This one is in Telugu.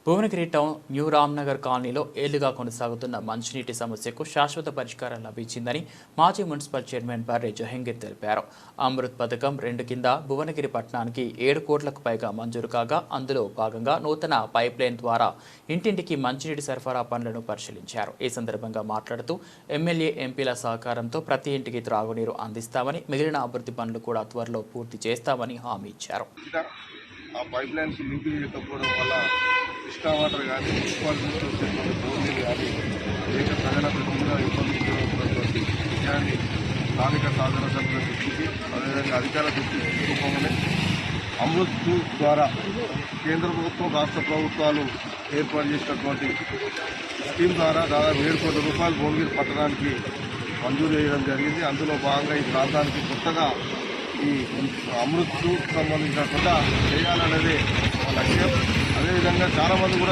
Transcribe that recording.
భువనగిరి టౌన్ న్యూ రామ్నగర్ కాలనీలో ఏళ్లుగా కొనసాగుతున్న మంచినీటి సమస్యకు శాశ్వత పరిష్కారం లభించిందని మాజీ మున్సిపల్ చైర్మన్ బర్రె జహంగీర్ తెలిపారు. అమృత్ పథకం 2 కింద భువనగిరి పట్టణానికి 7 కోట్లకు పైగా మంజూరు కాగా అందులో భాగంగా నూతన పైప్ లైన్ ద్వారా ఇంటింటికి మంచినీటి సరఫరా పనులను పరిశీలించారు. ఈ సందర్భంగా మాట్లాడుతూ ఎమ్మెల్యే ఎంపీల సహకారంతో ప్రతి ఇంటికి త్రాగునీరు అందిస్తామని, మిగిలిన అభివృద్ధి పనులు కూడా త్వరలో పూర్తి చేస్తామని హామీ ఇచ్చారు. ఆ పైప్ లైన్స్ లింక్ చేయకపోవడం వల్ల కృష్ణా వాటర్ కానీ మున్సిపాలిటీ నుంచి వచ్చేటువంటి బోర్నీలు కానీ అనేక ప్రజలకు తీవ్ర ఇబ్బందులు జరుగుతున్నటువంటి విషయాన్ని స్థానిక సాధారణ సభ్యుల దృష్టికి, అదేవిధంగా అధికారుల దృష్టికి తీసుకుపోమని అమృత్ ద్వారా కేంద్ర ప్రభుత్వం, రాష్ట్ర ప్రభుత్వాలు ఏర్పాటు చేసినటువంటి స్కీమ్ ద్వారా దాదాపు 7 కోట్ల రూపాయలు భువనగిరి పట్టణానికి మంజూరు చేయడం జరిగింది. అందులో భాగంగా ఈ ప్రాంతానికి కొత్తగా ఈ అమృత్కు సంబంధించిన కొత్త చేయాలనేదే లక్ష్యం. అదేవిధంగా చాలామంది కూడా